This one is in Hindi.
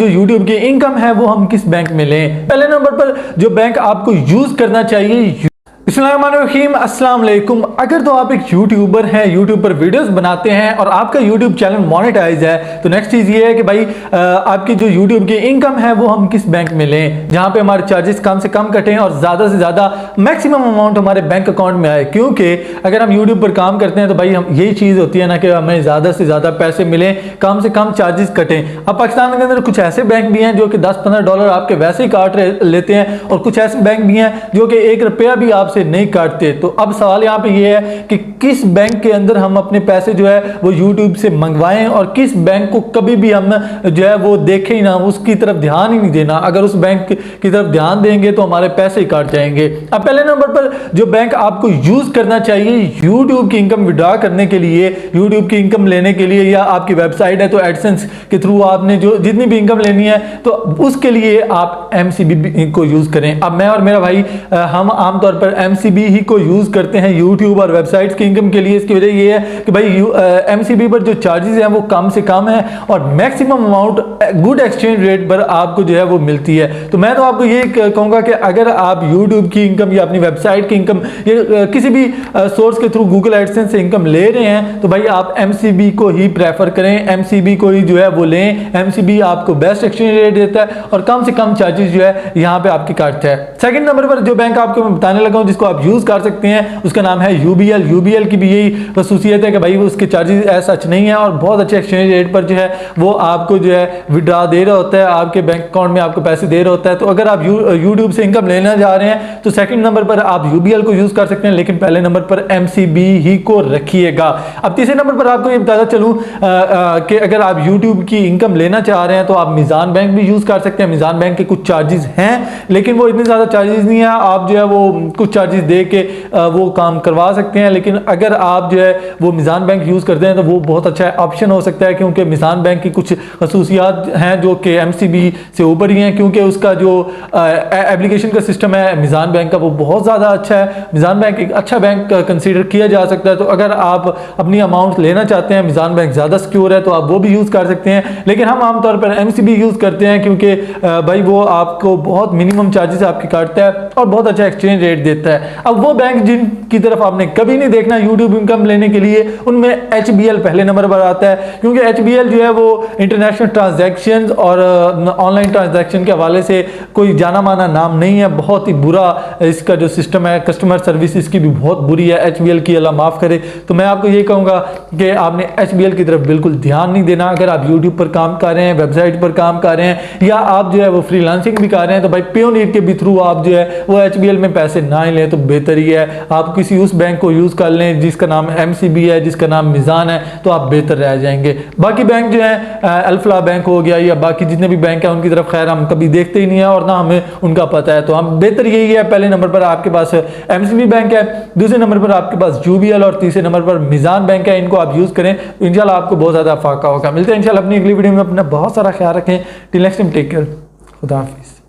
जो YouTube की इनकम है वो हम किस बैंक में लें। पहले नंबर पर जो बैंक आपको यूज करना चाहिए, बिस्मिल्लाहिर्रहमानिर्रहीम, अस्सलाम वालेकुम। अगर तो आप एक यूट्यूबर हैं, यूट्यूब पर वीडियोस बनाते हैं और आपका यूट्यूब चैनल मोनेटाइज है, तो नेक्स्ट चीज़ ये है कि भाई आपकी जो यूट्यूब की इनकम है वो हम किस बैंक में लें जहां पे हमारे चार्जेस कम से कम कटें और ज़्यादा से ज़्यादा मैक्सिमम अमाउंट हमारे बैंक अकाउंट में आए। क्योंकि अगर हम यूट्यूब पर काम करते हैं तो भाई हम यही चीज़ होती है ना कि हमें ज़्यादा से ज़्यादा पैसे मिलें, कम से कम चार्जेस कटें। अब पाकिस्तान के अंदर कुछ ऐसे बैंक भी हैं जो कि 10-15 डॉलर आपके वैसे ही काट लेते हैं और कुछ ऐसे बैंक भी हैं जो कि 1 रुपया भी आपसे नहीं काटते। तो अब सवाल यहाँ पे ये है कि किस बैंक के अंदर हम अपने पैसे जो है वो YouTube से मंगवाएं और किस बैंक को कभी भी हम जो है वो देखें ही ना, उसकी तरफ ध्यान ही नहीं देना। अगर उस बैंक की तरफ ध्यान देंगे तो हमारे पैसे ही काट जाएंगे। अब पहले नंबर पर जो बैंक आपको यूज करना चाहिए YouTube की इनकम विड्रॉ करने के लिए, YouTube की इनकम लेने के लिए, या आपकी वेबसाइट है तो एडसेंस के थ्रू आपने जो जितनी भी इनकम लेनी है तो उसके लिए आप MCB को यूज करें। अब मैं और मेरा भाई हम आमतौर पर MCB ही को यूज करते हैं यूट्यूब और वेबसाइट्स की इनकम के लिए। इसकी वजह ये है कि भाई MCB पर जो चार्जेस हैं वो कम से कम है और maximum amount good exchange rate पर आपको जो है वो मिलती है। तो मैं तो आपको ये कहूंगा कि अगर आप यूट्यूब की इनकम या अपनी वेबसाइट की इनकम या किसी भी सोर्स के थ्रू गूगल एडसेंस से इनकम ले रहे हैं तो भाई आप MCB को ही प्रेफर करें, MCB को ही जो है वो लें। MCB आपको बेस्ट एक्सचेंज रेट देता है और कम से कम चार्जेस जो है यहाँ पे आपकी काटता है। सेकंड नंबर पर जो बैंक आपको मैं बताने लगा हूँ जिसको आप यूज कर सकते हैं उसका नाम है UBL की भी यही खसूसियत है कि भाई उसके चार्जेस ऐसा सच नहीं है और बहुत अच्छे एक्सचेंज रेट पर जो है वो आपको जो है विड्रॉ दे रहा होता है, आपके बैंक अकाउंट में आपको पैसे दे रहा होता है। तो अगर आप यूट्यूब से इनकम लेना जा रहे हैं तो सेकंड नंबर पर आप UBL को यूज कर सकते हैं, लेकिन पहले नंबर पर MCB ही को रखिएगा। अब तीसरे नंबर पर आपको ये बताता चलूं कि अगर आप यूट्यूब की इनकम लेना चाह रहे हैं तो आप मीज़ान बैंक भी यूज कर सकते हैं। मीज़ान बैंक के कुछ चार्जेस हैं लेकिन वो इतने ज्यादा चार्जेस नहीं है, आप जो है वो कुछ चार्जेस दे के वो काम करवा सकते हैं। लेकिन अगर आप जो है वो मीज़ान बैंक यूज़ करते हैं तो वो बहुत अच्छा ऑप्शन हो सकता है, क्योंकि मीज़ान बैंक की कुछ खसूसियात हैं जो कि MCB से ऊपर ही हैं, क्योंकि उसका जो एप्लीकेशन का सिस्टम है मीज़ान बैंक का वो बहुत ज़्यादा अच्छा है। मीज़ान बैंक एक अच्छा बैंक कंसीडर किया जा सकता है। तो अगर आप अपनी अमाउंट लेना चाहते हैं, मीज़ान बैंक ज़्यादा सिक्योर है तो आप वो भी यूज़ कर सकते हैं। लेकिन हम आमतौर पर MCB यूज़ करते हैं क्योंकि भाई वो आपको बहुत मिनिमम चार्जेस आपके काटता है और बहुत अच्छा एक्सचेंज रेट देता है। अब वो बैंक जिनकी तरफ आपने कभी नहीं देखना यूट्यूब इनकम लेने के लिए, उनमें HBL पहले नंबर पर आता है, क्योंकि HBL जो है वो इंटरनेशनल ट्रांजैक्शन और ऑनलाइन ट्रांजैक्शन के हवाले से कोई जाना माना नाम नहीं है। बहुत ही बुरा इसका जो सिस्टम है, कस्टमर सर्विस इसकी भी बहुत बुरी है HBL की, अल्लाह माफ़ करे। तो मैं आपको ये कहूँगा कि आपने HBL की तरफ बिल्कुल ध्यान नहीं देना। अगर आप यूट्यूब पर काम कर रहे हैं, वेबसाइट पर काम कर रहे हैं, या आप जो है वो फ्रीलांसिंग भी कर रहे हैं, तो भाई पेयोनीर के भी थ्रू आप जो है वो HBL में पैसे ना ही लें तो बेहतर ही है। आप किसी उस बैंक को यूज़ कर लें जिसका नाम MCB है, जिसका नाम मीज़ान है, तो आप बेहतर रह जाएंगे। बाकी बैंक जो है अल्फला बैंक हो गया या बाकी जितने भी बैंक हैं उनकी तरफ खैर हम कभी देखते ही नहीं है और ना हमें उनका पता है। तो हम बेहतर यही है, पहले नंबर पर आपके पास MCB बैंक है, दूसरे नंबर पर आपके पास UBL और तीसरे नंबर पर मीज़ान बैंक है। इनको आप यूज़ करें तो इंशाल्लाह आपको बहुत ज़्यादा फायदा होगा। मिलते हैं इंशाल्लाह अपनी अगली वीडियो में। अपना बहुत सारा ख्याल रखें। Till next time, take care, खुदा हाफिज़।